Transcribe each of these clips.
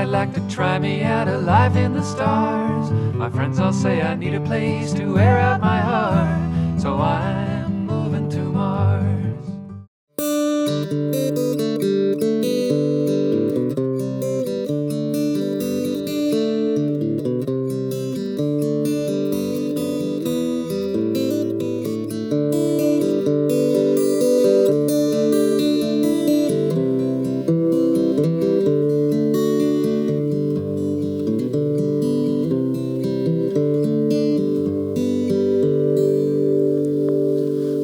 I'd like to try me out alive in the stars. My friends all say I need a place to air out my heart, so I'm moving to Mars.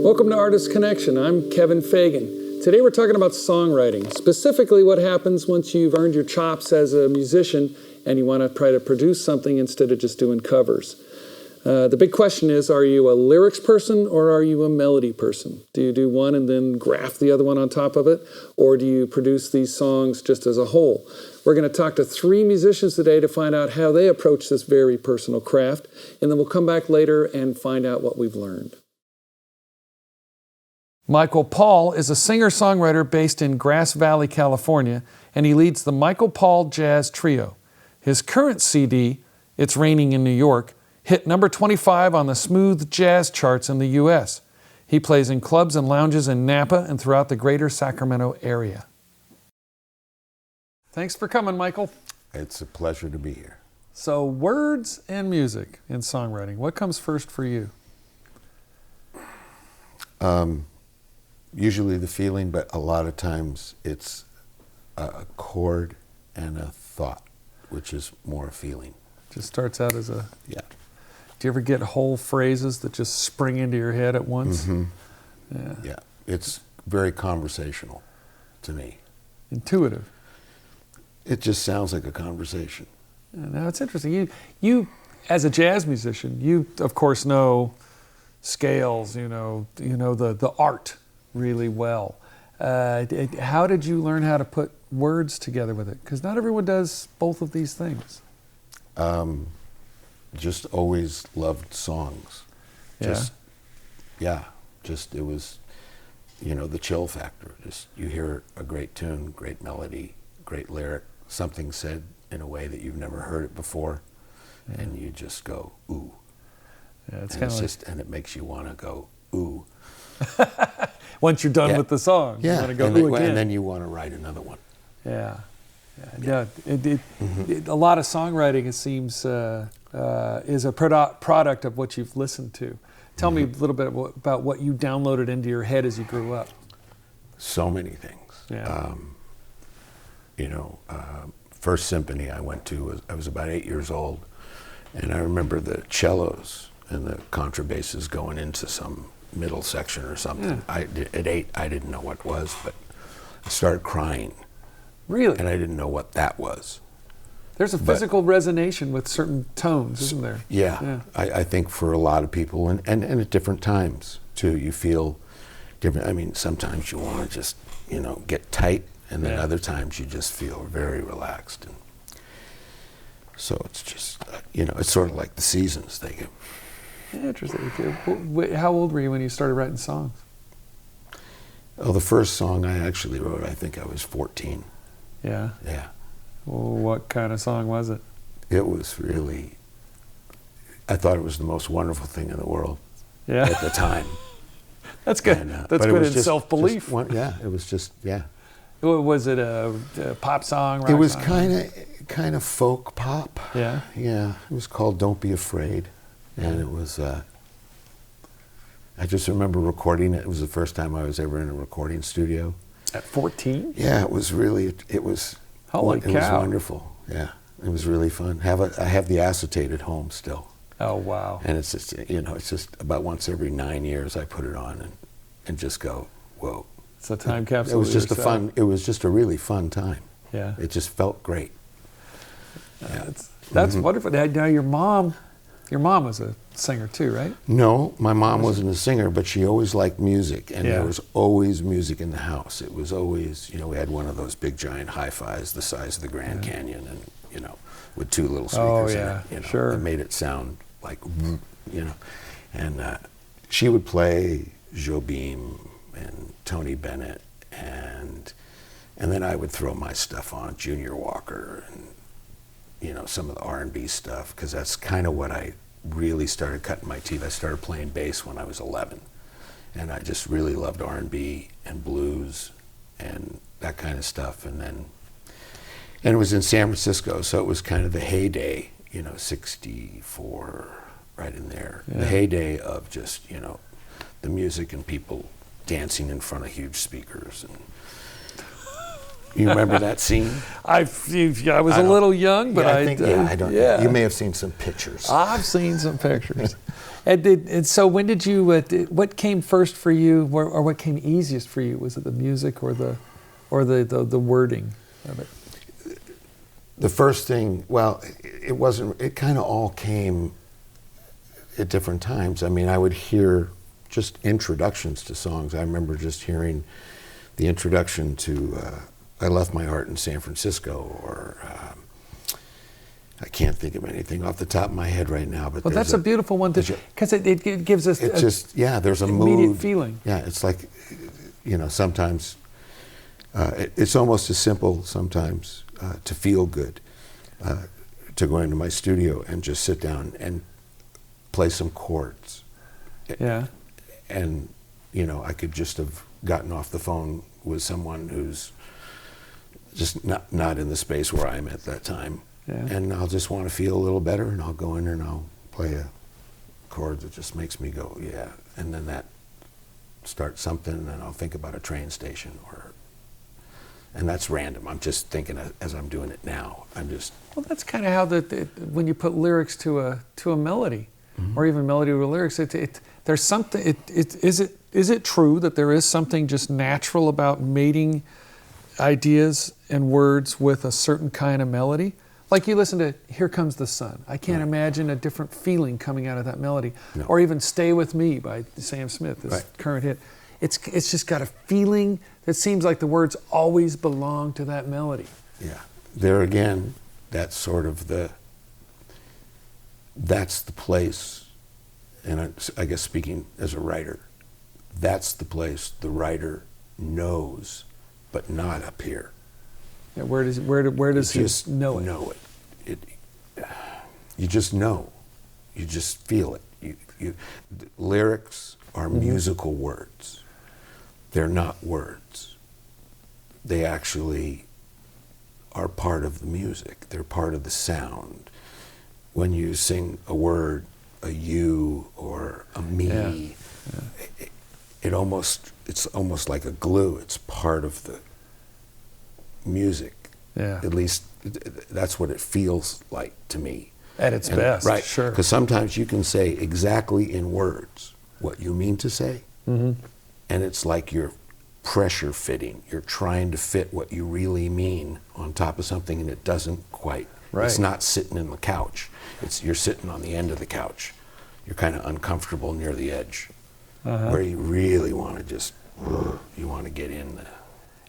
Welcome to Artist Connection. I'm Kevin Fagan. Today we're talking about songwriting, specifically what happens once you've earned your chops as a musician and you want to try to produce something instead of just doing covers. The big question is, are you a lyrics person or are you a melody person? Do you do one and then graft the other one on top of it? Or do you produce these songs just as a whole? We're going to talk to 3 musicians today to find out how they approach this very personal craft, and then we'll come back later and find out what we've learned. Mikel Paul is a singer-songwriter based in Grass Valley, California, and he leads the Mikel Paul Jazz Trio. His current CD, It's Raining in New York, hit number 25 on the smooth jazz charts in the U.S. He plays in clubs and lounges in Napa and throughout the greater Sacramento area. Thanks for coming, Mikel. It's a pleasure to be here. So, words and music in songwriting, what comes first for you? Usually the feeling, but a lot of times it's a chord and a thought, which is more a feeling. Just starts out as a... Yeah. Do you ever get whole phrases that just spring into your head at once? Mm-hmm. Yeah. Yeah. It's very conversational to me. Intuitive. It just sounds like a conversation. Yeah, now it's interesting. You, as a jazz musician, you of course know scales. You know the art really well. How did you learn how to put words together with it? Because not everyone does both of these things. Just always loved songs. Yeah. Just it was, the chill factor. Just you hear a great tune, great melody, great lyric, something said in a way that you've never heard it before, and you just go ooh. Yeah, it's and kind of just and it makes you want to go ooh. Once you're done with the song, you want to go ooh again. And then you want to write another one. Yeah. A lot of songwriting, it seems, is a product of what you've listened to. Tell me a little bit about what you downloaded into your head as you grew up. So many things. Yeah. First symphony I went to, I was about 8 years old, and I remember the cellos and the contrabasses going into some middle section or something. Yeah. At 8, I didn't know what it was, but I started crying. Really? And I didn't know what that was. There's a physical resonation with certain tones, isn't there? Yeah. I think for a lot of people, and at different times too, you feel different. I mean, sometimes you want to just, get tight, and then other times you just feel very relaxed. And so it's just, it's sort of like the seasons they give. Interesting. How old were you when you started writing songs? Oh, the first song I actually wrote, I think I was 14. Yeah? Yeah. Well, what kind of song was it? It was really, I thought it was the most wonderful thing in the world at the time. That's good. That's good in self-belief. It was just. Was it a pop song, rock It was song? kind of folk pop. Yeah? Yeah. It was called Don't Be Afraid. And it was, I just remember recording it. It was the first time I was ever in a recording studio. At 14? Yeah, it was really, Holy cow. It was wonderful. Yeah, it was really fun. I have the acetate at home still. Oh, wow. And it's just, it's just about once every 9 years I put it on and just go, whoa. It's a time capsule. It was just it was just a really fun time. Yeah. It just felt great. That's wonderful. Now your mom was a singer too, right? No, my mom wasn't a singer, but she always liked music, and there was always music in the house. It was always, we had one of those big giant hi-fis the size of the Grand Canyon, and with 2 little speakers in it, sure. That made it sound like, and she would play Jobim and Tony Bennett, and then I would throw my stuff on, Junior Walker, some of the R&B stuff, because that's kind of what I really started cutting my teeth. I started playing bass when I was 11, and I just really loved R&B and blues and that kind of stuff. And it was in San Francisco, so it was kind of the heyday, 64, right in there. Yeah. The heyday of just, the music and people dancing in front of huge speakers. And you remember that scene? I was a little young, but I don't know. You may have seen some pictures. I've seen some pictures. And so when did you, what came first for you, or what came easiest for you? Was it the music or the wording of it? The first thing, well, it kind of all came at different times. I mean, I would hear just introductions to songs. I remember just hearing the introduction to I Left My Heart in San Francisco, or I can't think of anything off the top of my head right now. But that's a beautiful one, because it gives us there's a immediate mood. Feeling. Yeah, it's like, sometimes it's almost as simple sometimes to feel good, to go into my studio and just sit down and play some chords. Yeah. And, I could just have gotten off the phone with someone who's just not in the space where I'm at that time. Yeah. And I'll just want to feel a little better, and I'll go in and I'll play a chord that just makes me go, yeah. And then that starts something, and then I'll think about a train station, and that's random. I'm just thinking as I'm doing it now. Well, that's kind of how when you put lyrics to a melody, mm-hmm. or even melody with lyrics, there's something. Is it true that there is something just natural about mating ideas and words with a certain kind of melody? Like you listen to Here Comes the Sun. I can't imagine a different feeling coming out of that melody. No. Or even Stay With Me by Sam Smith, this current hit. It's just got a feeling that seems like the words always belong to that melody. Yeah. There again, that's sort of that's the place, and I guess speaking as a writer, that's the place the writer knows, but not up here. Yeah, where does he just know it? Know it. You just know. You just feel it. Lyrics are mm-hmm. musical words. They're not words. They actually are part of the music. They're part of the sound. When you sing a word, a you or a me, it's almost like a glue. It's part of the music. Yeah. At least that's what it feels like to me. At its best, right? Sure. Because sometimes you can say exactly in words what you mean to say, mm-hmm. and it's like you're pressure fitting. You're trying to fit what you really mean on top of something, and it doesn't quite. Right. It's not sitting in the couch. You're sitting on the end of the couch. You're kind of uncomfortable near the edge, where you really want to just, you want to get in there.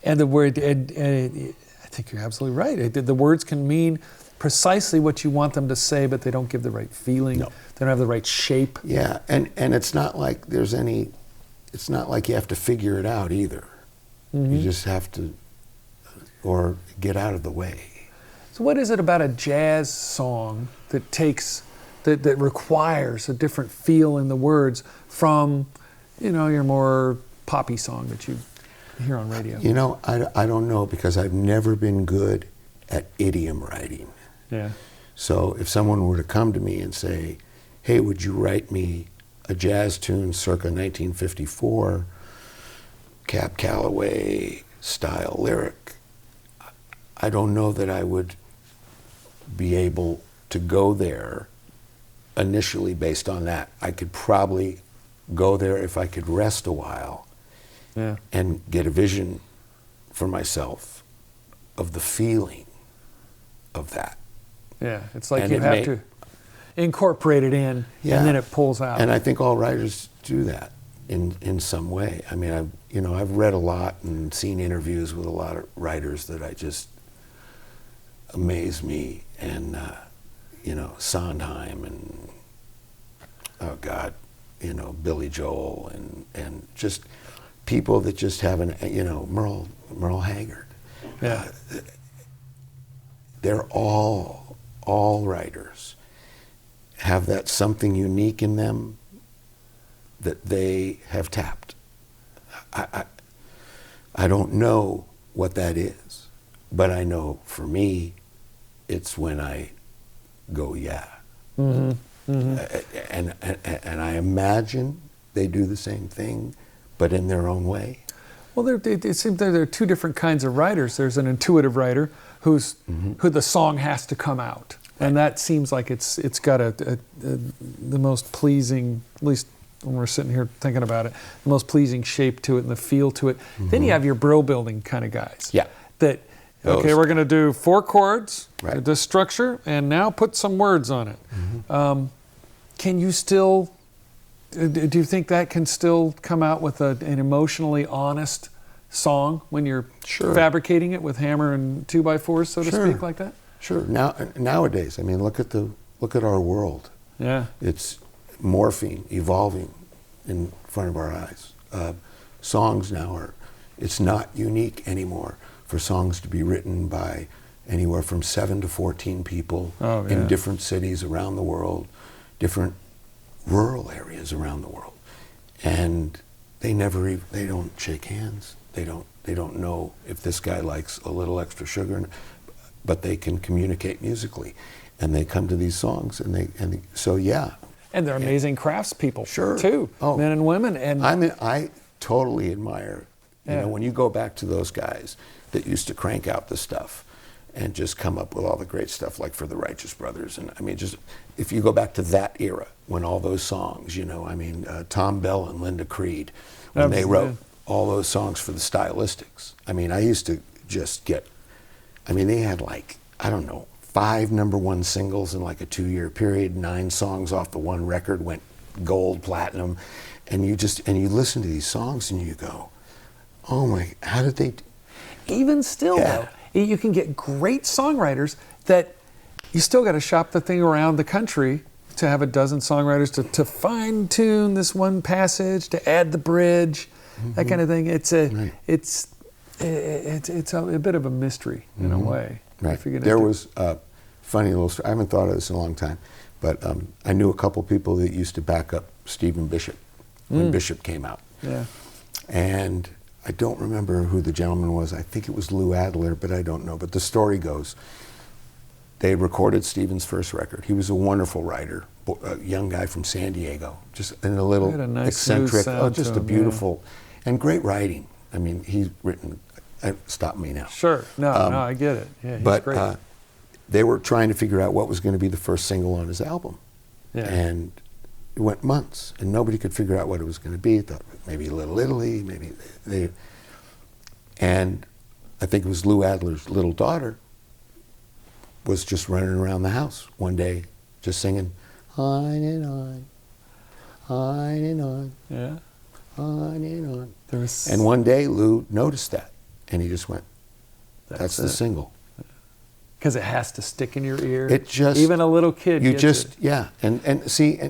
And the word, and I think you're absolutely right. The words can mean precisely what you want them to say, but they don't give the right feeling. No. They don't have the right shape. Yeah, and it's not like it's not like you have to figure it out either. Mm-hmm. You just have to, or get out of the way. So what is it about a jazz song that requires a different feel in the words from, your more poppy song that you hear on radio? I don't know, because I've never been good at idiom writing. Yeah. So if someone were to come to me and say, hey, would you write me a jazz tune circa 1954, Cab Calloway style lyric, I don't know that I would be able to go there initially based on that. I could probably go there if I could rest a while and get a vision for myself of the feeling of that. Yeah, it's like you have to incorporate it in, and then it pulls out. And I think all writers do that in some way. I mean, I've read a lot and seen interviews with a lot of writers that I just amaze me, and Sondheim and Billy Joel and just people that just have Merle Haggard. Yeah. They're all all writers have that something unique in them that they have tapped. I don't know what that is, but I know for me, it's when I go, yeah. Mm-hmm. Mm-hmm. And I imagine they do the same thing, but in their own way. Well, it seems there are two different kinds of writers. There's an intuitive writer who the song has to come out, and that seems like it's got the most pleasing, at least when we're sitting here thinking about it, the most pleasing shape to it and the feel to it. Mm-hmm. Then you have your bro building kind of guys. Yeah. That okay, we're going to do 4 chords, right, this structure, and now put some words on it. Mm-hmm. Can you still? Do you think that can still come out with an emotionally honest song when you're fabricating it with hammer and 2x4s, so to speak, like that? Sure. Nowadays, I mean, look at our world. Yeah. It's morphing, evolving in front of our eyes. Songs now it's not unique anymore for songs to be written by anywhere from 7 to 14 people in different cities around the world, different rural areas around the world, and they don't shake hands. They don't know if this guy likes a little extra sugar, but they can communicate musically, and they come to these songs, and so yeah. And they're amazing craftspeople, sure, too, men and women. And I totally admire, you know, when you go back to those guys that used to crank out the stuff and just come up with all the great stuff, like for the Righteous Brothers. And I mean, just if you go back to that era, when all those songs, you know, I mean, Tom Bell and Linda Creed, when they wrote all those songs for the Stylistics. I mean, I used to just they had like, I don't know, 5 #1 singles in like a 2-year period, 9 songs off the one record went gold, platinum, and you listen to these songs and you go, oh my, how did they? Even still, though, you can get great songwriters that you still got to shop the thing around the country to have a dozen songwriters to fine tune this one passage, to add the bridge, that kind of thing. It's a bit of a mystery in a way. Right. There was a funny little story. I haven't thought of this in a long time, but I knew a couple people that used to back up Stephen Bishop when Bishop came out. Yeah. And I don't remember who the gentleman was. I think it was Lou Adler, but I don't know. But the story goes, they recorded Stephen's first record. He was a wonderful writer, a young guy from San Diego, just in a little nice eccentric, just a beautiful, and great writing. I mean, he's written, stop me now. Sure, no, I get it. Yeah, he's great. They were trying to figure out what was going to be the first single on his album. Yeah. And it went months, and nobody could figure out what it was going to be. Thought maybe Little Italy, maybe they. And I think it was Lou Adler's little daughter was just running around the house one day, just singing, on and on, on and on, on and on. And one day Lou noticed that, and he just went, "That's the single." Because it has to stick in your ear. It just, even a little kid. And see.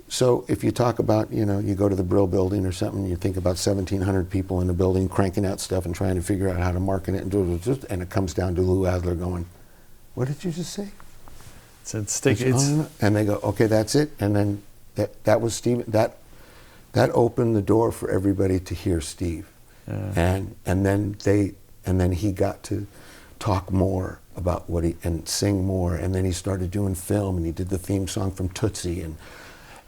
So if you talk about, you know, you go to the Brill Building or something, you think about 1,700 people in the building cranking out stuff and trying to figure out how to market it, and it comes down to Lou Adler going, "What did you just say?" And they go, "Okay, that's it." And then that was Steve. That opened the door for everybody to hear Steve, and then he got to talk more about and sing more, and then he started doing film, and he did the theme song from Tootsie,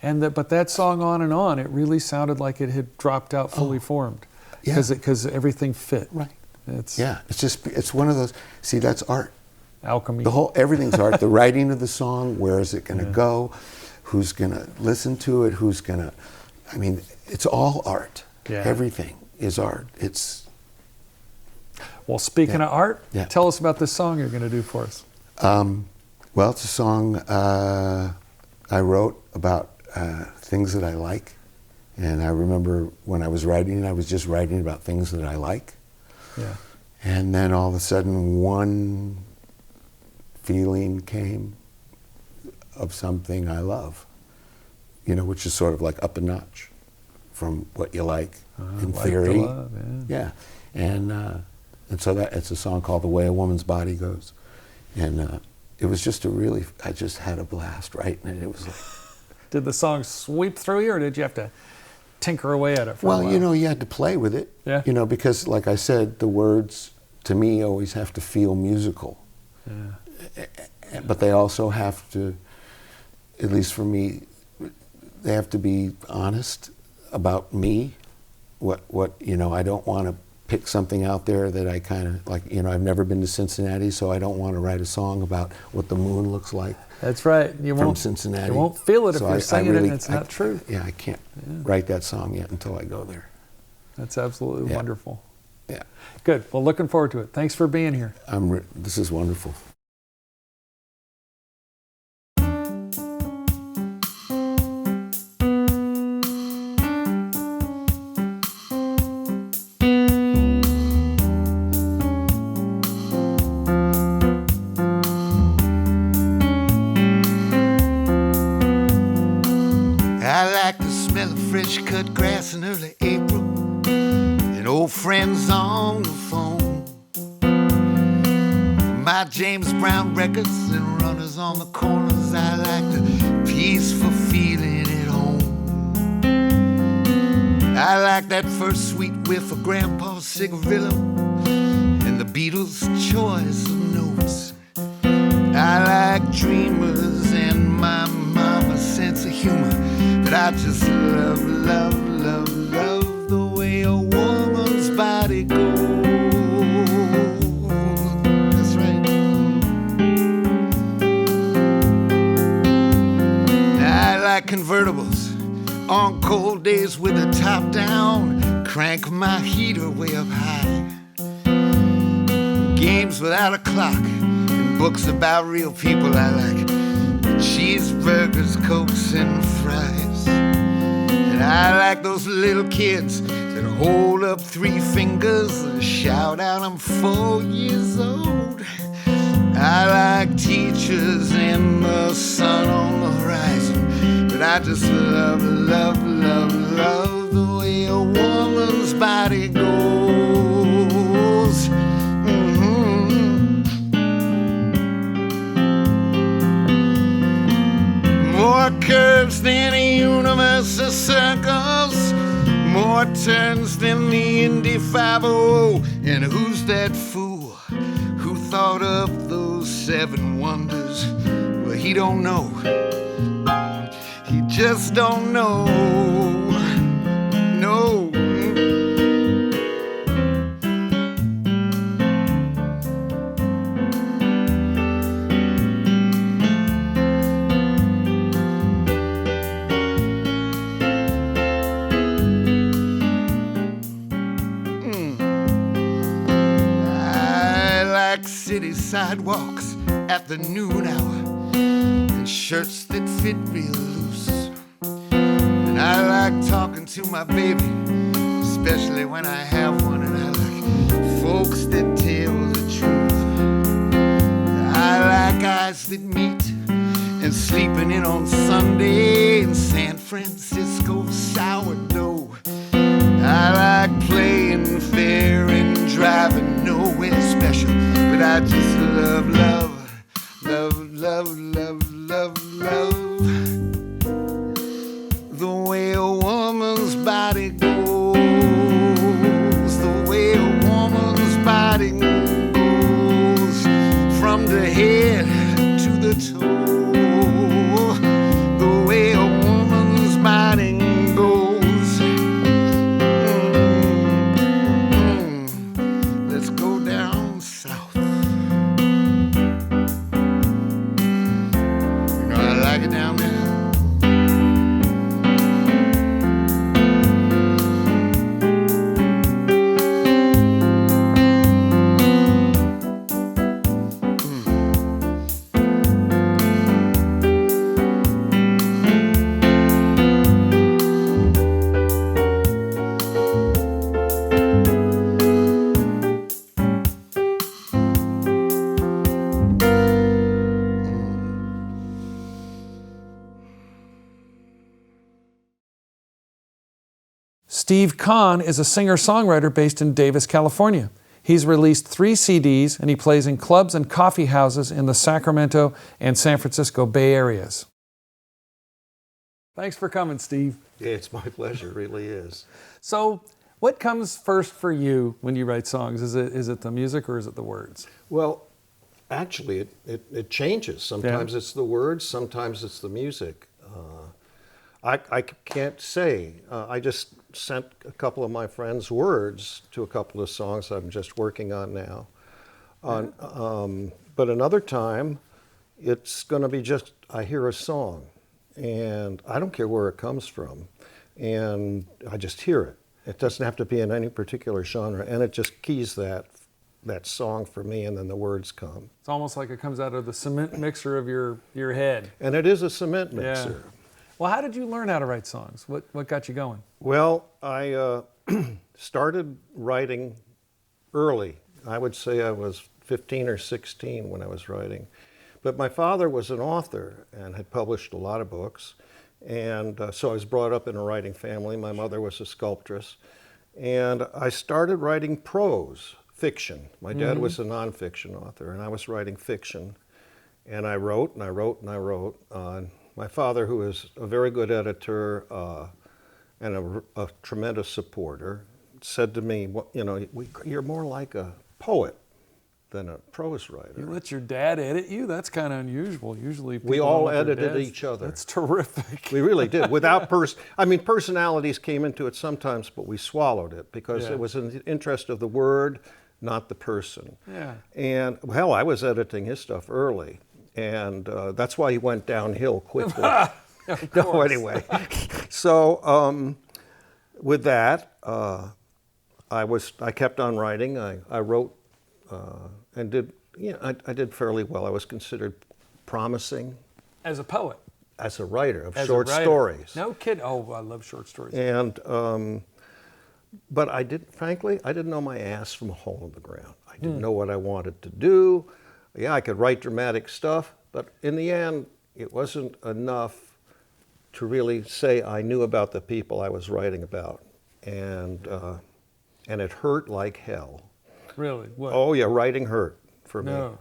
but that song On and On, it really sounded like it had dropped out fully formed, because everything fit. Right. It's one of those. See, that's art. Alchemy. Everything's art. The writing of the song, where is it going to go? Who's going to listen to it? I mean, it's all art. Yeah. Everything is art. Well, speaking of art, tell us about this song you're going to do for us. Well, it's a song I wrote about things that I like. And I remember when I was writing, I was just writing about things that I like. Yeah. And then all of a sudden, one feeling came of something I love, you know, which is sort of like up a notch from what you like in theory. Love, yeah. And so it's a song called "The Way a Woman's Body Goes," and it was just I just had a blast writing it. It was like, Did the song sweep through you, or did you have to tinker away at it for a while? well, you had to play with it. Yeah. Because like I said, the words to me always have to feel musical. Yeah. But they also have to, at least for me, they have to be honest about me. What I don't want to pick something out there that I kind of like. I've never been to Cincinnati, so I don't want to write a song about what the moon looks like. That's right. From Cincinnati. You won't feel it if So you're I singing really, it and it's not true. Yeah, I can't write that song yet until I go there. That's absolutely wonderful. Yeah. Good. Well, looking forward to it. Thanks for being here. This is wonderful. I like the smell of fresh cut grass in early April and old friends on the phone. My James Brown records and runners on the corners. I like the peaceful feeling at home. I like that first sweet whiff of Grandpa's cigarillo and the Beatles' choice of notes. I like dreamers and my mama's sense of humor. But I just love, love, love, love the way a woman's body goes. That's right. I like convertibles on cold days with the top down. Crank my heater way up high. Games without a clock and books about real people. I like cheeseburgers, Cokes, and fries. And I like those little kids that hold up 3 fingers and shout out, I'm 4 years old. I like teachers and the sun on the horizon. But I just love, love, love, love the way a woman's body goes. More curves than a universe of circles, more turns than the Indy 500. And who's that fool who thought up those 7 wonders? Well, he don't know. He just don't know. No. City sidewalks at the noon hour and shirts that fit real loose. And I like talking to my baby, especially when I have one. And I like folks that tell the truth. I like guys that meet and sleeping in on Sunday in San Francisco sourdough. I like playing fair and driving nowhere special. But I just love, love, love, love, love, love, love the way a woman's body goes. The way a woman's body goes from the head to the toe. The way a woman's body goes. Let's go down south. Down there. Steve Kahn is a singer-songwriter based in Davis, California. He's released 3 CDs, and he plays in clubs and coffee houses in the Sacramento and San Francisco Bay Areas. Thanks for coming, Steve. Yeah, it's my pleasure, it really is. So, what comes first for you when you write songs? Is it the music or is it the words? Well, actually, it changes. Sometimes it's the words, sometimes it's the music. I can't say. I just sent a couple of my friends words to a couple of songs I'm just working on now. But another time, it's going to be just, I hear a song, and I don't care where it comes from, and I just hear it. It doesn't have to be in any particular genre, and it just keys that song for me, and then the words come. It's almost like it comes out of the cement mixer of your head. And it is a cement mixer. Yeah. Well, how did you learn how to write songs? What got you going? Well, I started writing early. I would say I was 15 or 16 when I was writing. But my father was an author and had published a lot of books. And so I was brought up in a writing family. My mother was a sculptress. And I started writing prose, fiction. My dad was a nonfiction author, and I was writing fiction. And I wrote, and I wrote, and I wrote. My father, who is a very good editor and a tremendous supporter, said to me, well, you know, you're more like a poet than a prose writer. You let your dad edit you? That's kind of unusual. Usually we all edited each other. That's terrific. We really did. Without personalities came into it sometimes, but we swallowed it because it was in the interest of the word, not the person. Yeah. And, well, I was editing his stuff early. And that's why he went downhill quickly. No, anyway. So with that, I kept on writing. I wrote and did. I did fairly well. I was considered promising As a poet. as a writer of As a short writer. stories. No kid. Oh, I love short stories. And but frankly, I didn't know my ass from a hole in the ground. I didn't know what I wanted to do. Yeah, I could write dramatic stuff, but in the end, it wasn't enough to really say I knew about the people I was writing about, and it hurt like hell. Really? What? Oh yeah, writing hurt for me. No.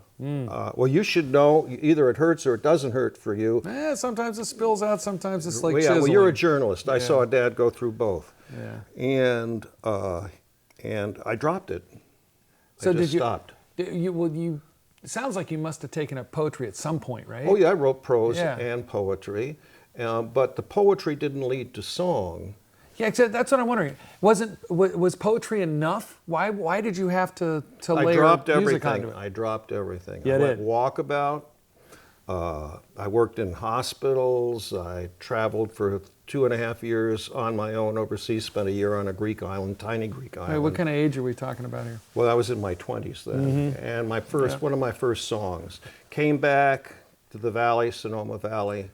Well, you should know either it hurts or it doesn't hurt for you. Sometimes it spills out. Sometimes it's like Well, yeah, well, chiseling. you're a journalist. I saw Dad go through both. Yeah. And I dropped it. So I just did you? stopped. It sounds like you must have taken up poetry at some point, right? Oh yeah, I wrote prose Yeah. and poetry, but the poetry didn't lead to song. Yeah, that's what I'm wondering. Was poetry enough? Why did you have to I layer dropped music everything. onto it? I dropped everything. You I went did? walkabout. I worked in hospitals. I traveled for 2.5 years on my own overseas. Spent a year on a Greek island, tiny Greek island. Wait, what kind of age are we talking about here? Well, I was in my 20s then, and one of my first songs. Came back to the Valley, Sonoma Valley.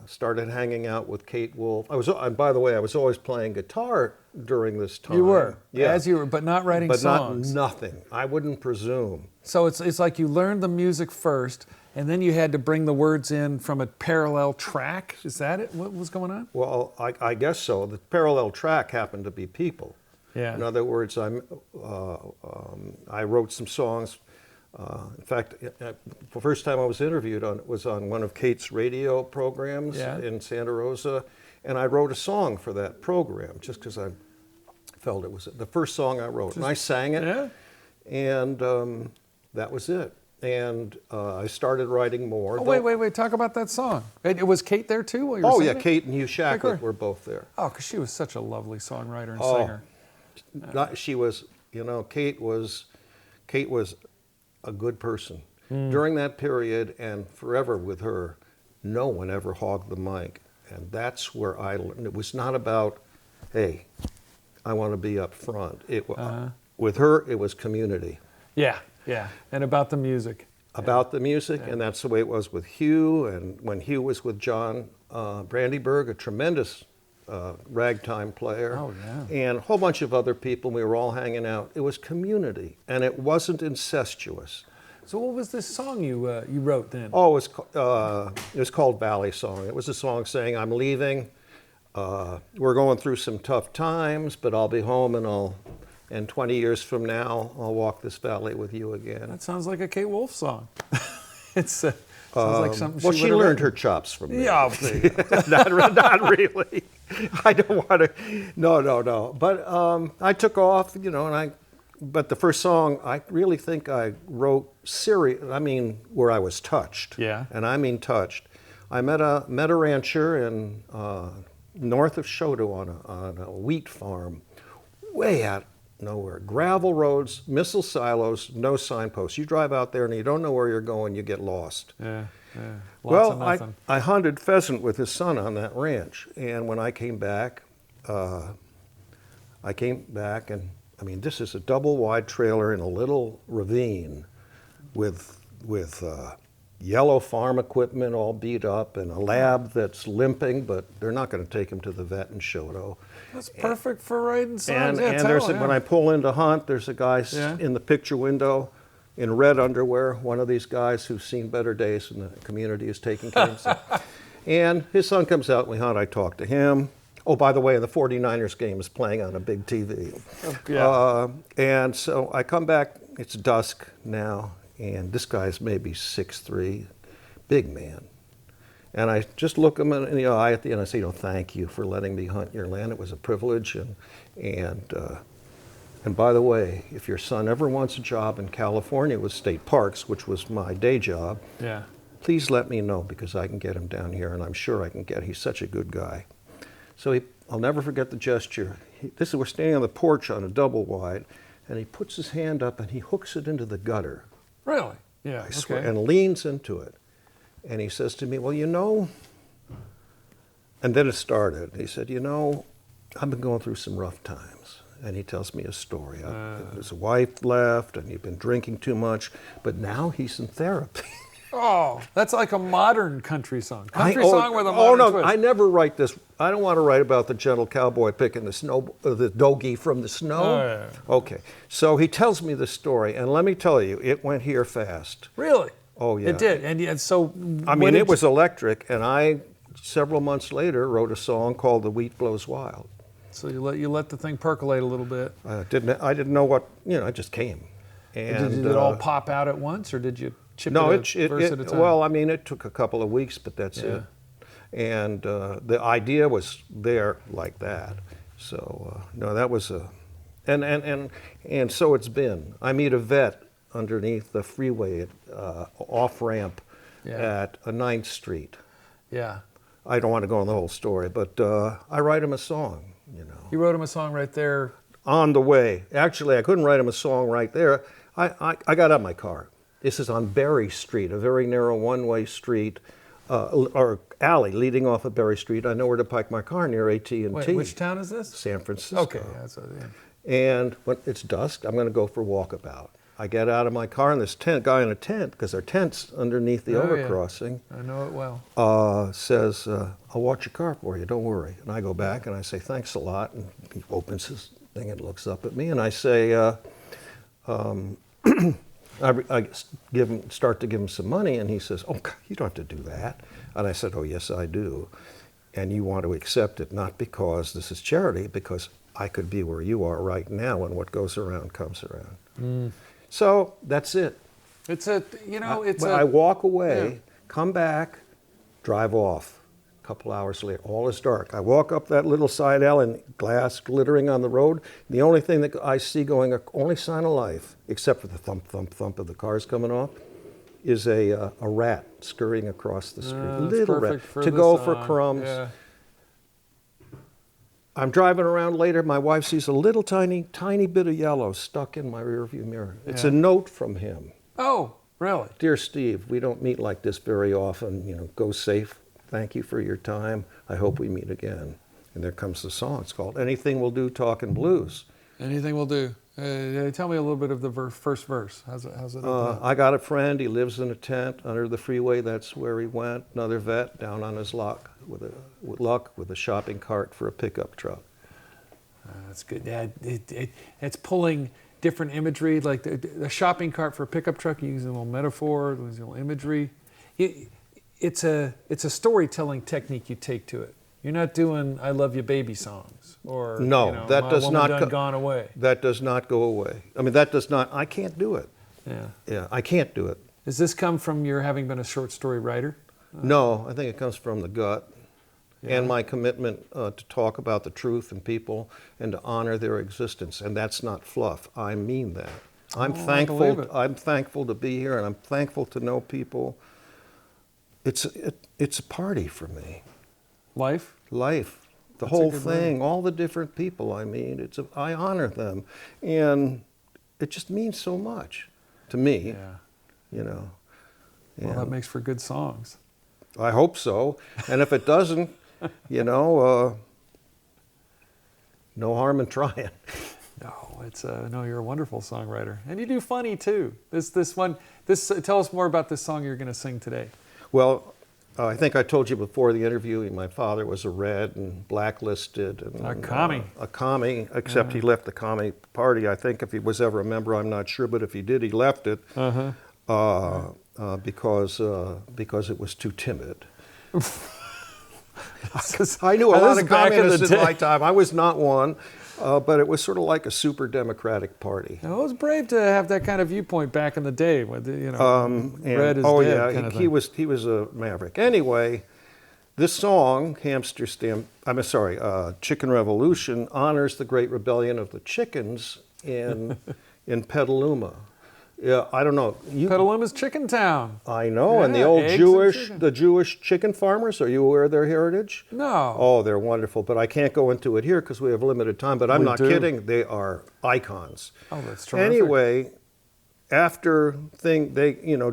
Started hanging out with Kate Wolf. And by the way, I was always playing guitar during this time. You were, yeah, but not writing songs. But nothing. I wouldn't presume. So it's like you learned the music first, and then you had to bring the words in from a parallel track. Is that it? What was going on? Well, I guess so. The parallel track happened to be people. Yeah. In other words, I wrote some songs. In fact, the first time I was interviewed was on one of Kate's radio programs in Santa Rosa, and I wrote a song for that program just because I felt it was the first song I wrote. And I sang it, and that was it. And I started writing more. Oh, wait. Talk about that song. Was Kate there too while you were singing? Kate and Hugh Shacklet were both there. Oh, because she was such a lovely songwriter and singer. She was, Kate was a good person. During that period and forever with her, no one ever hogged the mic. And that's where I learned. It was not about, hey, I want to be up front. With her, it was community. Yeah. And about the music. About the music, and that's the way it was with Hugh. And when Hugh was with John Brandyberg, a tremendous ragtime player, and a whole bunch of other people, we were all hanging out. It was community, and it wasn't incestuous. So what was this song you wrote then? Oh, it was called Valley Song. It was a song saying, I'm leaving, we're going through some tough times, but I'll be home and and 20 years from now, I'll walk this valley with you again. That sounds like a Kate Wolf song. It's sounds like something Well, she she would've learned written. her chops from me. Yeah, there you go. Not really. I don't want to. No. But I took off, But the first song, I really think I wrote where I was touched. Yeah. And I mean touched. I met a rancher in north of Choteau on a wheat farm, way out nowhere. Gravel roads, missile silos, no signposts. You drive out there and you don't know where you're going, you get lost. Yeah. Lots of Well, nothing. I hunted pheasant with his son on that ranch, and when I came back, and this is a double wide trailer in a little ravine with yellow farm equipment all beat up and a lab that's limping, but they're not going to take him to the vet in Choteau. That's perfect for writing songs. And when I pull in to hunt, there's a guy Yeah. in the picture window in red underwear, one of these guys who's seen better days and the community is taking care of himself. And his son comes out and we hunt. I talk to him. Oh, by the way, the 49ers game is playing on a big TV. Yeah. And so I come back, it's dusk now, and this guy's maybe 6'3", big man. And I just look him in the eye at the end. I say, thank you for letting me hunt your land. It was a privilege. And by the way, if your son ever wants a job in California with state parks, which was my day job, Yeah. please let me know because I can get him down here, and I'm sure I can get. He's such a good guy. So I'll never forget the gesture. We're standing on the porch on a double wide, and he puts his hand up and he hooks it into the gutter. Really? Yeah. I swear, Okay. and leans into it. And he says to me, well, and then it started. He said, I've been going through some rough times. And he tells me a story. His wife left, and he'd been drinking too much, but now he's in therapy. Oh, that's like a modern country song. Country song with a modern no, twist. I never write this. I don't want to write about the gentle cowboy picking the doggie from the snow. Oh, yeah. Okay, so he tells me the story, and let me tell you, it went here fast. Really? Oh, yeah. It did. And so. It was electric, and I, several months later, wrote a song called "The Wheat Blows Wild." So you let the thing percolate a little bit. I didn't know what, I just came. And Did it all pop out at once, or did you chip no, it a verse at a time? well, it took a couple of weeks, but that's Yeah. it. And the idea was there like that. So that was and so it's been. I meet a vet underneath the freeway off ramp at 9th Street. Yeah. I don't want to go on the whole story, but I write him a song. You wrote him a song right there. On the way. Actually, I couldn't write him a song right there. I got out of my car. This is on Berry Street, a very narrow one-way street, or alley leading off of Berry Street. I know where to park my car near AT&T. Wait, which town is this? San Francisco. Okay. Yeah. And when it's dusk, I'm going to go for a walkabout. I get out of my car, and this guy in a tent, because there are tents underneath the overcrossing, I know it well. says, I'll watch your car for you, don't worry. And I go back and I say, thanks a lot. And he opens his thing and looks up at me, and I say, I start to give him some money, and he says, oh, you don't have to do that. And I said, oh, yes, I do. And you want to accept it, not because this is charity, because I could be where you are right now, and what goes around comes around. Mm. So that's it. I walk away, come back, drive off. A couple hours later, all is dark. I walk up that little side alley, and glass glittering on the road. The only thing that I see going, only sign of life, except for the thump, thump, thump of the cars coming off, is a rat scurrying across the street. Little rat to go for crumbs. Yeah. I'm driving around later. My wife sees a little tiny bit of yellow stuck in my rearview mirror. It's a note from him. Oh, really? Dear Steve, we don't meet like this very often. Go safe. Thank you for your time. I hope we meet again. And there comes the song. It's called Anything Will Do, Talkin' Blues. Anything will do. Tell me a little bit of the first verse. How's it open up? I got a friend. He lives in a tent under the freeway. That's where he went. Another vet down on his luck with a shopping cart for a pickup truck. That's good. Yeah, it's pulling different imagery, like the shopping cart for a pickup truck. Using a little metaphor, using a little imagery. It's a storytelling technique you take to it. You're not doing "I Love You, Baby" songs, or No, you know, that "My does Woman not Done co- Gone Away." That does not go away. I mean, that does not, I can't do it. Yeah. Yeah, I can't do it. Does this come from your having been a short story writer? No, I think it comes from the gut and my commitment to talk about the truth in people and to honor their existence. And that's not fluff. I mean that. I'm I believe it. I'm thankful to be here, and I'm thankful to know people. It's a party for me. Life? Life, the That's a whole good thing, word. all the different people I meet. I honor them, and it just means so much to me. Yeah. You know. Well, that And makes for good songs. I hope so. And if it doesn't, you know, no harm in trying. No, it's no, you're a wonderful songwriter, and you do funny too. Tell us more about this song you're going to sing today. Well, I think I told you before the interview, my father was a red and blacklisted. And, A commie. A commie, except he left the commie party. I think if he was ever a member, I'm not sure, but if he did, he left it because it was too timid. I knew a lot of communists in my time. I was not one, but it was sort of like a super democratic party. It was brave to have that kind of viewpoint back in the day, when red is oh dead. yeah, kind of he was a maverick. Anyway, this song, Chicken Revolution, honors the Great Rebellion of the Chickens in Petaluma. Yeah, I don't know. Petaluma's Chicken Town. I know, and the Yeah, old eggs and Jewish chicken farmers. Are you aware of their heritage? No. Oh, they're wonderful, but I can't go into it here because we have limited time. But I'm We not do. kidding; they are icons. Oh, that's terrific. Anyway,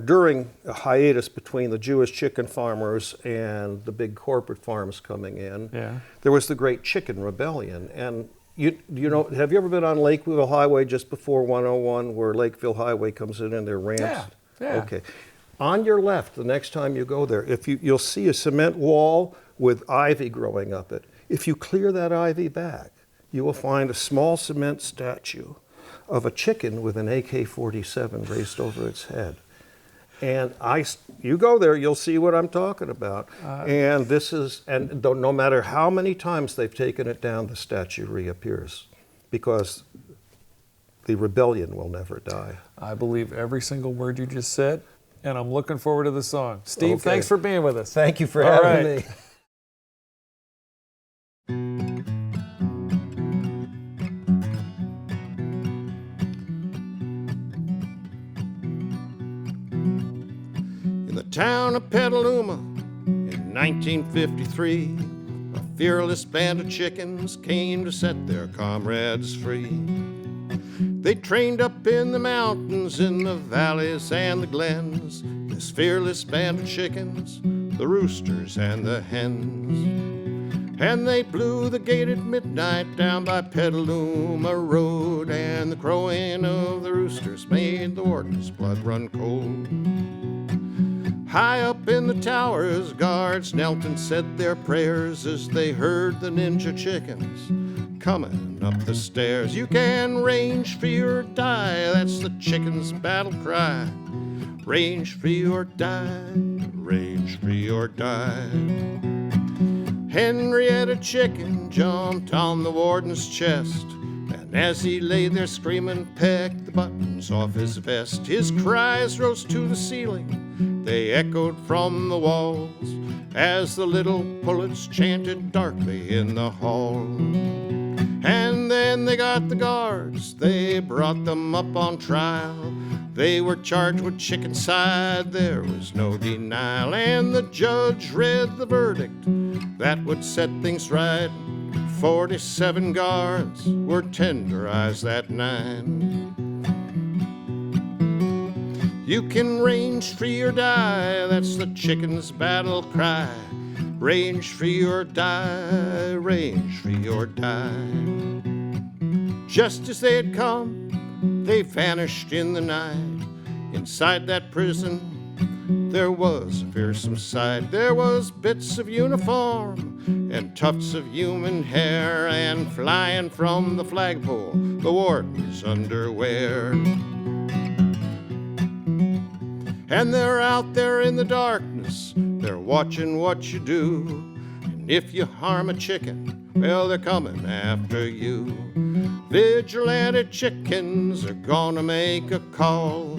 during a hiatus between the Jewish chicken farmers and the big corporate farms coming in, there was the Great Chicken Rebellion. And you know, have you ever been on Lakeville Highway just before 101, where Lakeville Highway comes in and there are ramps? Yeah. Okay. On your left, the next time you go there, you'll see a cement wall with ivy growing up it. If you clear that ivy back, you will find a small cement statue of a chicken with an AK-47 raised over its head. And you go there, you'll see what I'm talking about. No matter how many times they've taken it down, the statue reappears because the rebellion will never die. I believe every single word you just said, and I'm looking forward to the song. Steve, Okay. thanks for being with us. Thank you for All having right. me. In the town of Petaluma in 1953, a fearless band of chickens came to set their comrades free. They trained up in the mountains, in the valleys and the glens, this fearless band of chickens, the roosters and the hens. And they blew the gate at midnight down by Petaluma Road, and the crowing of the roosters made the warden's blood run cold. High up in the towers, guards knelt and said their prayers as they heard the ninja chickens coming up the stairs. You can range free or die, that's the chicken's battle cry. Range free or die, range free or die. Henrietta Chicken jumped on the warden's chest, and as he lay there screaming, pecked the buttons off his vest. His cries rose to the ceiling, they echoed from the walls, as the little pullets chanted darkly in the hall. And then they got the guards, they brought them up on trial. They were charged with chickencide, there was no denial. And the judge read the verdict that would set things right. 47 guards were tenderized that night. You can range free or die, that's the chicken's battle cry. Range free or die, range free or die. Just as they had come, they vanished in the night. Inside that prison, there was a fearsome sight. There was bits of uniform and tufts of human hair, and flying from the flagpole, the warden's underwear. And they're out there in the darkness, they're watching what you do. And If you harm a chicken, well, they're coming after you. Vigilante chickens are gonna make a call.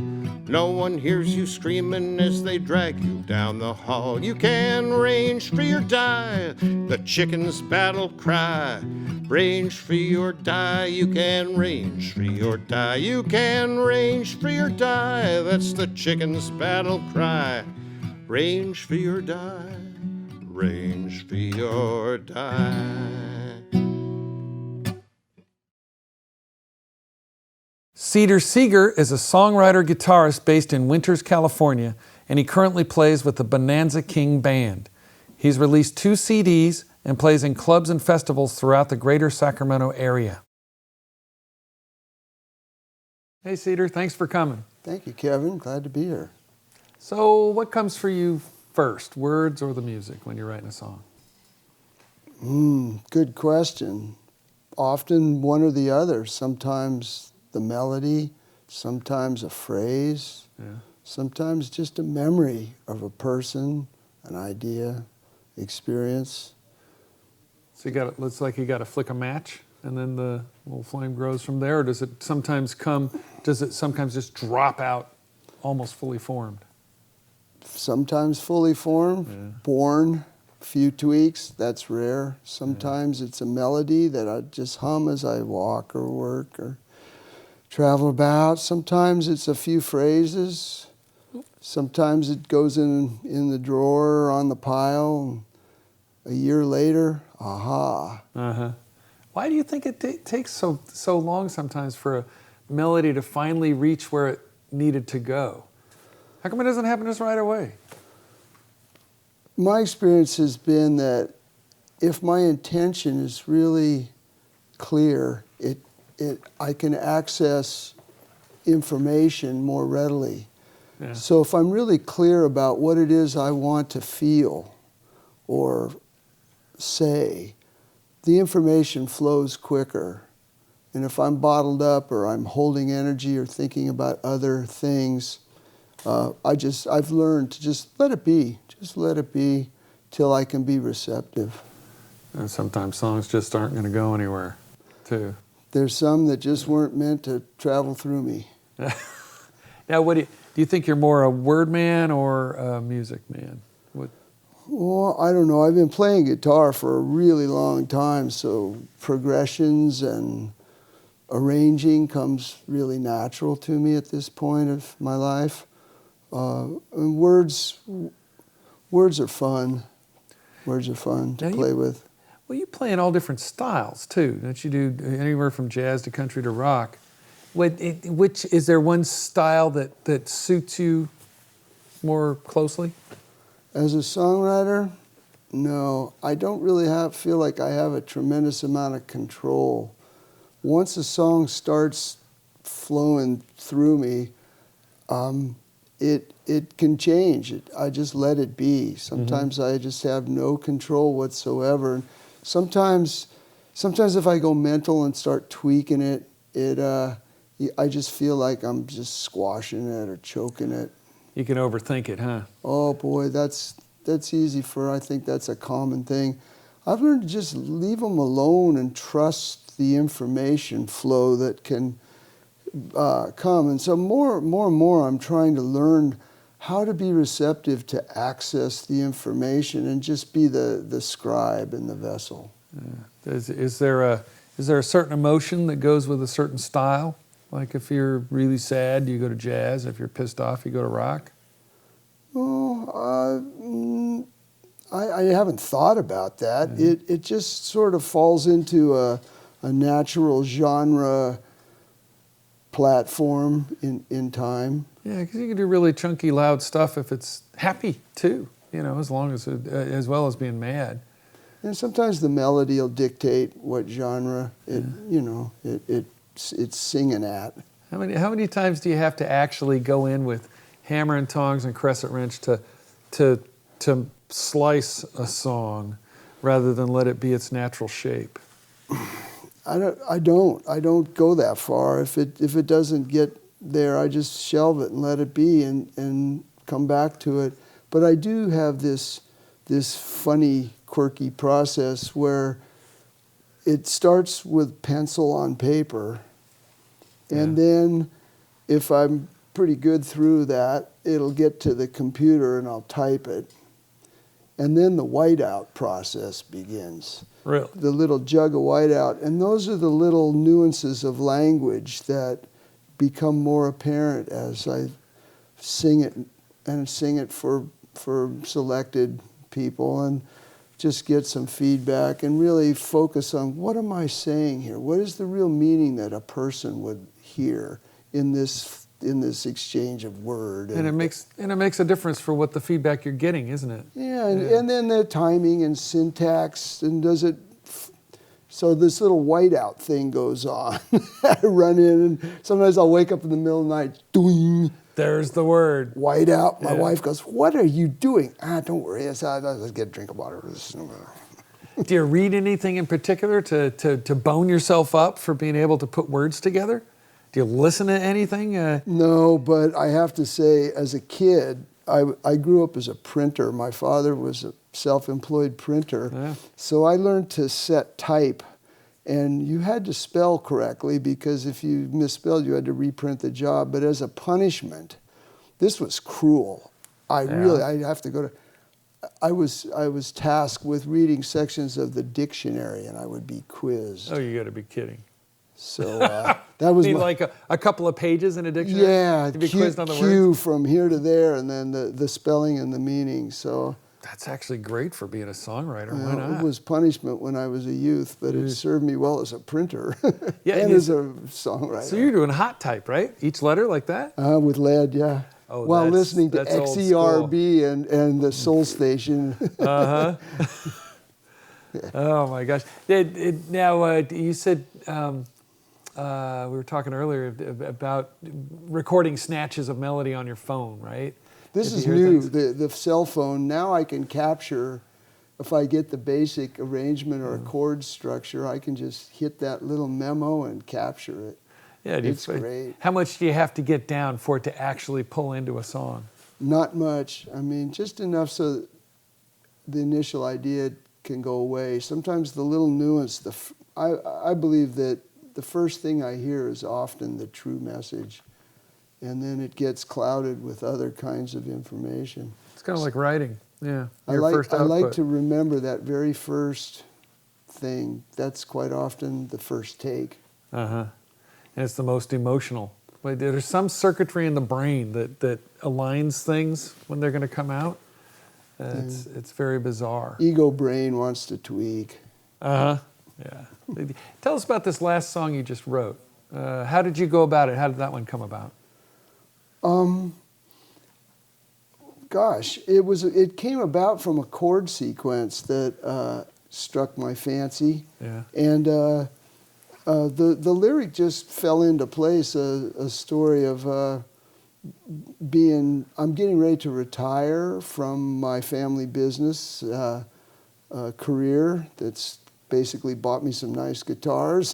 No one hears you screaming as they drag you down the hall. You can range free or die, the chicken's battle cry. Range free or die, you can range free or die. You can range free or die, that's the chicken's battle cry. Range free or die, range free or die. Cedar Seeger is a songwriter-guitarist based in Winters, California, and he currently plays with the Bonanza King Band. He's released 2 CDs and plays in clubs and festivals throughout the greater Sacramento area. Hey Cedar, thanks for coming. Thank you, Kevin. Glad to be here. So what comes for you first, words or the music when you're writing a song? Good question. Often one or the other. Sometimes the melody, sometimes a phrase, sometimes just a memory of a person, an idea, experience. So looks like you got to flick a match and then the little flame grows from there, or does it sometimes just drop out almost fully formed? Sometimes fully formed, born, few tweaks, that's rare. Sometimes it's a melody that I just hum as I walk or work or travel about. Sometimes it's a few phrases. Sometimes it goes in the drawer or on the pile. A year later, aha. Why do you think it takes so long sometimes for a melody to finally reach where it needed to go? How come it doesn't happen just right away? My experience has been that if my intention is really clear, I can access information more readily. Yeah. So if I'm really clear about what it is I want to feel or say, the information flows quicker. And if I'm bottled up or I'm holding energy or thinking about other things, I've learned to just let it be till I can be receptive. And sometimes songs just aren't going to go anywhere, too. There's some that just weren't meant to travel through me. Now, do you think you're more a word man or a music man? Well, I don't know. I've been playing guitar for a really long time, so progressions and arranging comes really natural to me at this point of my life. And words are fun. Words are fun to play with. Well, you play in all different styles too, don't you? Do anywhere from jazz to country to rock. Which is there one style that suits you more closely? As a songwriter, no, I don't really feel like I have a tremendous amount of control. Once a song starts flowing through me, it can change. I just let it be. Sometimes I just have no control whatsoever. Sometimes if I go mental and start tweaking it, I just feel like I'm just squashing it or choking it. You can overthink it, huh? Oh boy, that's easy I think that's a common thing. I've learned to just leave them alone and trust the information flow that can come. And so more and more I'm trying to learn how to be receptive to access the information and just be the scribe and the vessel. Is there a certain emotion that goes with a certain style? Like if you're really sad, you go to jazz. If you're pissed off, you go to rock? Oh, I haven't thought about that. It just sort of falls into a natural genre platform in time. Yeah, because you can do really chunky, loud stuff if it's happy too. As long as as well as being mad. And sometimes the melody will dictate what genre it's singing at. How many times do you have to actually go in with hammer and tongs and crescent wrench to slice a song rather than let it be its natural shape? I don't go that far. If it doesn't get there, I just shelve it and let it be and come back to it. But I do have this funny quirky process where it starts with pencil on paper, and then if I'm pretty good through that, it'll get to the computer and I'll type it. And then the whiteout process begins. Really? The little jug of whiteout. And those are the little nuances of language that become more apparent as I sing it, and sing it for selected people, and just get some feedback and really focus on, what am I saying here? What is the real meaning that a person would hear in this exchange of word? And it makes a difference for what the feedback you're getting, isn't it? Yeah, and then the timing and syntax, and does it. So this little whiteout thing goes on. I run in, and sometimes I'll wake up in the middle of the night, doing. There's the word. Whiteout. My wife goes, "What are you doing?" Don't worry. Let's get a drink of water. Do you read anything in particular to bone yourself up for being able to put words together? Do you listen to anything? No, but I have to say, as a kid, I grew up as a printer. My father was a self-employed printer. Yeah. So I learned to set type. And you had to spell correctly, because if you misspelled, you had to reprint the job. But as a punishment, this was cruel. I have to go to. I was tasked with reading sections of the dictionary, and I would be quizzed. Oh, you got to be kidding. So that was like a couple of pages in a dictionary? Yeah, to be quizzed on the cue words? from here to there, and then the spelling and the meaning. So that's actually great for being a songwriter. Why not? It was punishment when I was a youth, but it served me well as a printer and as a songwriter. So you're doing hot type, right? Each letter like that? With lead, yeah. Oh, while listening to that's old XERB and the Soul Station. Uh-huh. Oh, my gosh. Now, you said, we were talking earlier about recording snatches of melody on your phone, right? This is new, the cell phone. Now I can capture, if I get the basic arrangement or a chord structure, I can just hit that little memo and capture it. Yeah, it's great. How much do you have to get down for it to actually pull into a song? Not much. I mean, just enough so the initial idea can go away. Sometimes the little nuance, I believe that the first thing I hear is often the true message, and then it gets clouded with other kinds of information. It's kind of like writing, yeah. I like to remember that very first thing. That's quite often the first take. Uh-huh. And it's the most emotional. But there's some circuitry in the brain that aligns things when they're going to come out. It's very bizarre. Ego brain wants to tweak. Uh-huh. Yeah. Tell us about this last song you just wrote. How did you go about it? How did that one come about? Gosh, it came about from a chord sequence that struck my fancy. Yeah. And the lyric just fell into place. A story of I'm getting ready to retire from my family business career that's basically bought me some nice guitars.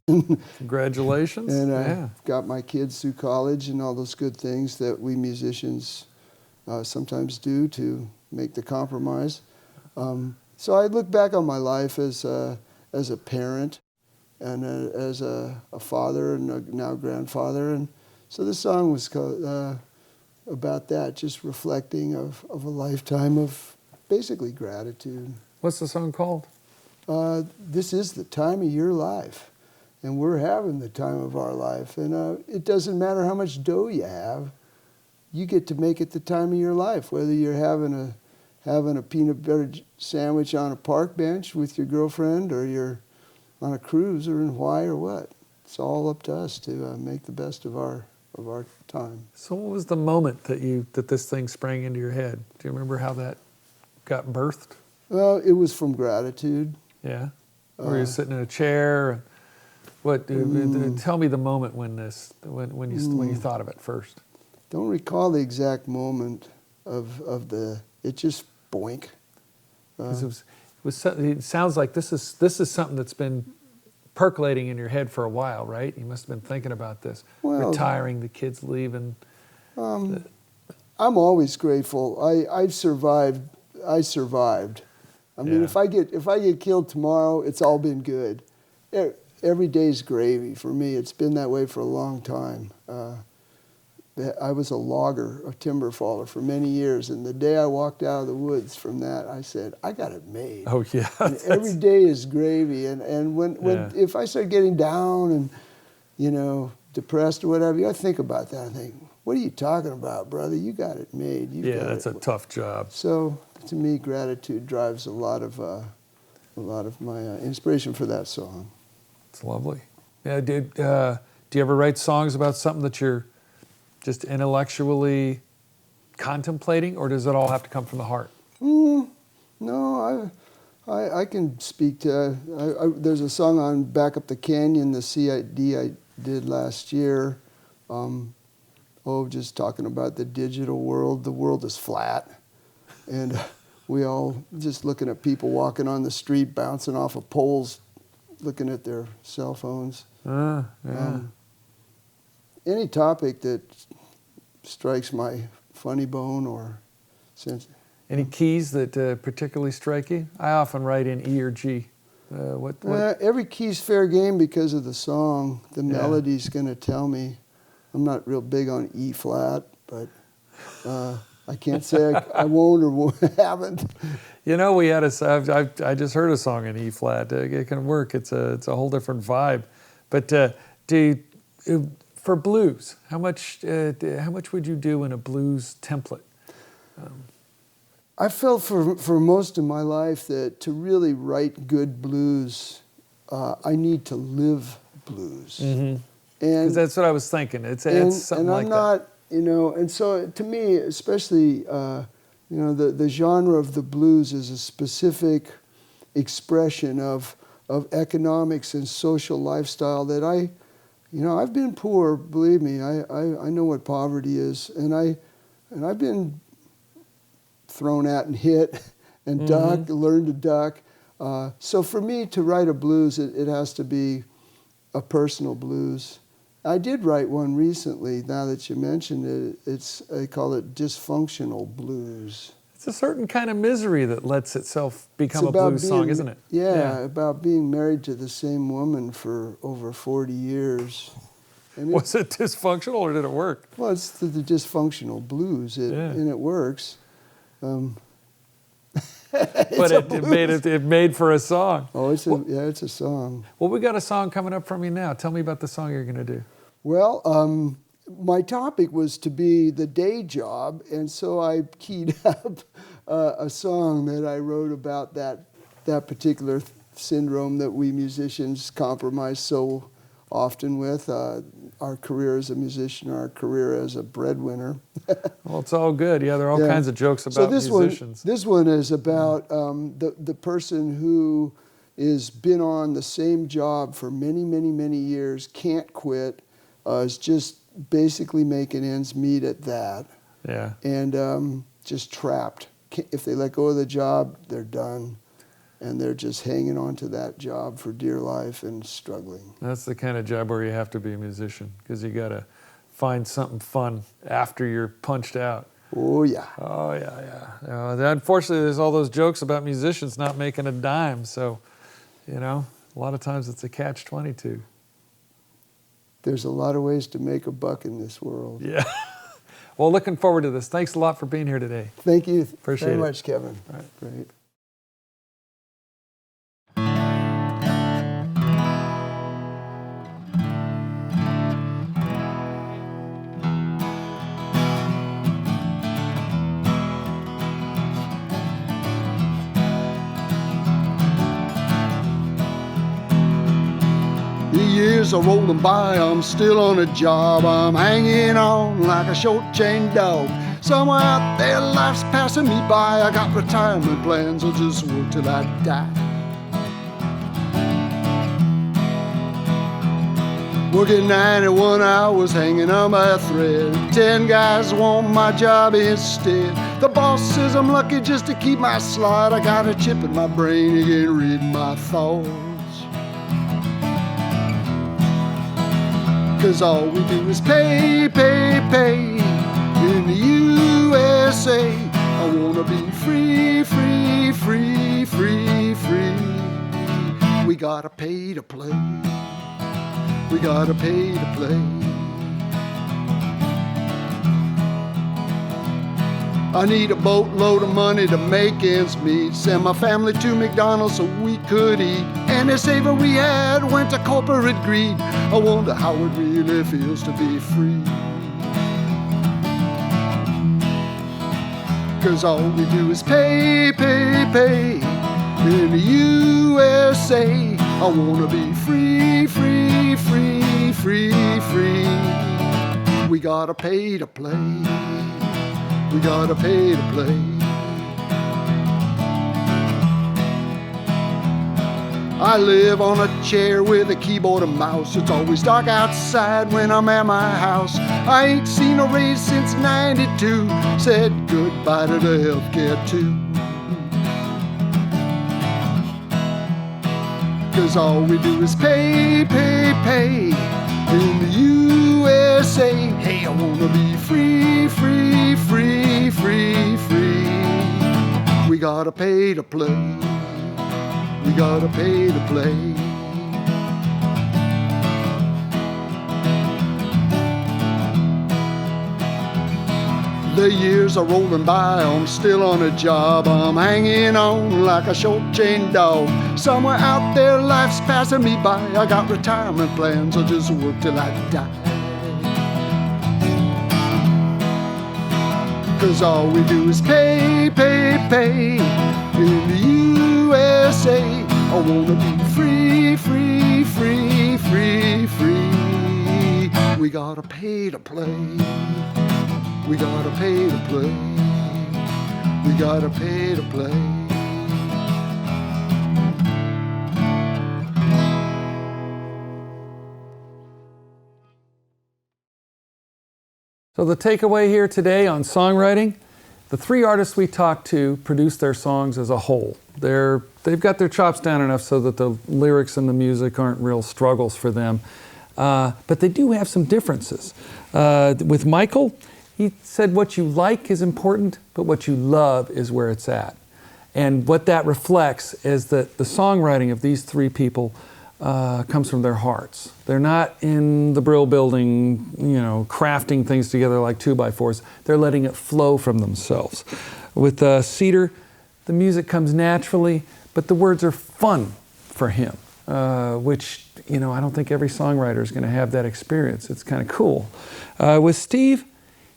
Congratulations. And I got my kids through college and all those good things that we musicians sometimes do to make the compromise. So I look back on my life as a parent and as a father and now grandfather. And so this song was about that, just reflecting of a lifetime of basically gratitude. What's the song called? This is the time of your life, and we're having the time of our life. And it doesn't matter how much dough you have, you get to make it the time of your life, whether you're having a peanut butter sandwich on a park bench with your girlfriend, or you're on a cruise, or in Hawaii, or what. It's all up to us to make the best of our time. So what was the moment that this thing sprang into your head? Do you remember how that got birthed? Well, it was from gratitude. Yeah. Or you're sitting in a chair. Tell me the moment when you thought of it first. Don't recall the exact moment it just boink. It sounds like this is something that's been percolating in your head for a while, right? You must have been thinking about this. Well, retiring, the kids leaving. I'm always grateful. I survived I mean, Yeah. if I get killed tomorrow, it's all been good. Every day's gravy for me. It's been that way for a long time. I was a logger, a timber faller for many years, and the day I walked out of the woods from that, I said, I got it made. Oh yeah. And every day is gravy, and when Yeah. if I start getting down and, you know, depressed or whatever, I think about that. I think, what are you talking about, brother? You got it made. You Yeah, got that's it. a tough job. So to me, gratitude drives a lot of my inspiration for that song. It's lovely. Yeah, do you ever write songs about something that you're just intellectually contemplating, or does it all have to come from the heart? No, I can speak to. There's a song on Back Up the Canyon, the CD I did last year. Just talking about the digital world. The world is flat, and we all just looking at people walking on the street, bouncing off of poles, looking at their cell phones. Yeah. Any topic that strikes my funny bone or sense. Any keys that particularly strike you? I often write in E or G. What? Every key's fair game because of the song. The Yeah. melody's going to tell me. I'm not real big on E flat, but I can't say I won't or haven't. You know, I just heard a song in E flat. It can work. It's a whole different vibe. But for blues, how much would you do in a blues template? I felt for most of my life that to really write good blues, I need to live blues. Mm-hmm. And That's what I was thinking. It's something like I'm that. not, you know, and so to me, especially, you know, the genre of the blues is a specific expression of economics and social lifestyle that I've been poor, believe me. I know what poverty is, and I've been thrown at and hit and ducked, learned to duck. So for me to write a blues, it has to be a personal blues. I did write one recently, now that you mentioned it. I call it dysfunctional blues. It's a certain kind of misery that lets itself become It's a about blues song, being- isn't it? Yeah, about being married to the same woman for over 40 years. And Was it dysfunctional or did it work? well, it's the dysfunctional blues, and it works. But it made for a song. Oh, it's a song. Well, we got a song coming up from you now. Tell me about the song you're going to do. Well, my topic was to be the day job, and so I keyed up a song that I wrote about that particular syndrome that we musicians compromise so often with, our career as a musician, our career as a breadwinner. Well, it's all good. Yeah, there are all Yeah. kinds of jokes about musicians. This one is about the person who has been on the same job for many, many, many years, can't quit, is just basically making ends meet at that, Yeah. and just trapped. If they let go of the job, they're done, and they're just hanging on to that job for dear life and struggling. That's the kind of job where you have to be a musician because you got to find something fun after you're punched out. Oh, yeah. Oh, yeah. Unfortunately, there's all those jokes about musicians not making a dime. So, you know, a lot of times it's a catch-22. There's a lot of ways to make a buck in this world. Yeah. Well, looking forward to this. Thanks a lot for being here today. Thank you Appreciate very it. much, Kevin. All right. Great. The years are rolling by, I'm still on a job. I'm hanging on like a short-chained dog. Somewhere out there, life's passing me by. I got retirement plans, I'll just work till I die. Working 91 hours, hanging on by a thread. 10 guys want my job instead. The boss says I'm lucky just to keep my slot. I got a chip in my brain, again reading my thoughts. 'Cause all we do is pay, pay, pay in the USA. I wanna be free, free, free, free. gotta pay to play. We gotta pay to play. I need a boatload of money to make ends meet. Send my family to McDonald's so we could eat. Any saver we had went to corporate greed. I wonder how it really feels to be free. 'Cause all we do is pay, pay, pay. In the USA, I wanna be free, free, free, free, free. We gotta pay to play. We gotta pay to play. I live on a chair with a keyboard and mouse. It's always dark outside when I'm at my house. I ain't seen a raise since '92. Said goodbye to the healthcare too. 'Cause all we do is pay, pay, pay. In the USA, hey, I wanna be free, free, free, free, free. We gotta pay to play. We gotta pay to play. The years are rolling by, I'm still on a job. I'm hanging on like a short-chained dog. Somewhere out there, life's passing me by. I got retirement plans, I'll just work till I die. 'Cause all we do is pay, pay, pay. In the USA, I wanna be free, free, free, free, free. We gotta pay to play. We gotta pay to play. We gotta pay to play. So the takeaway here today on songwriting, the three artists we talked to produce their songs as a whole. They've got their chops down enough so that the lyrics and the music aren't real struggles for them. But they do have some differences. With Mikel, he said what you like is important, but what you love is where it's at. And what that reflects is that the songwriting of these three people comes from their hearts. They're not in the Brill building, crafting things together like 2x4s. They're letting it flow from themselves. With Cedar, the music comes naturally, but the words are fun for him, which, I don't think every songwriter is going to have that experience. It's kind of cool. With Steve,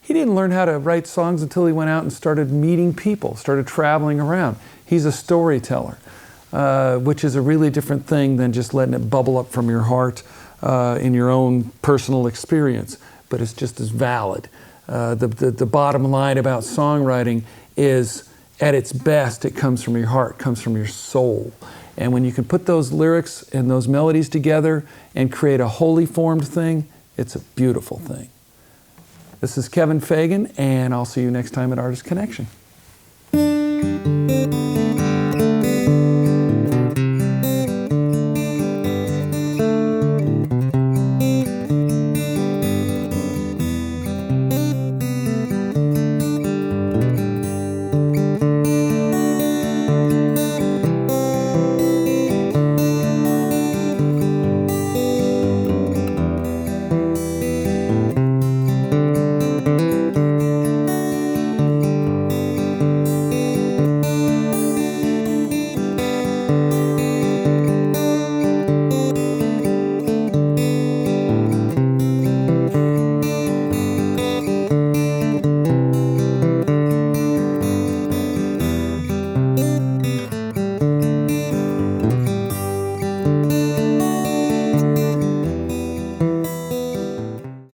he didn't learn how to write songs until he went out and started meeting people, started traveling around. He's a storyteller. Which is a really different thing than just letting it bubble up from your heart in your own personal experience, but it's just as valid. The bottom line about songwriting is, at its best, it comes from your heart, comes from your soul. And when you can put those lyrics and those melodies together and create a wholly formed thing, it's a beautiful thing. This is Kevin Fagan, and I'll see you next time at Artist Connection.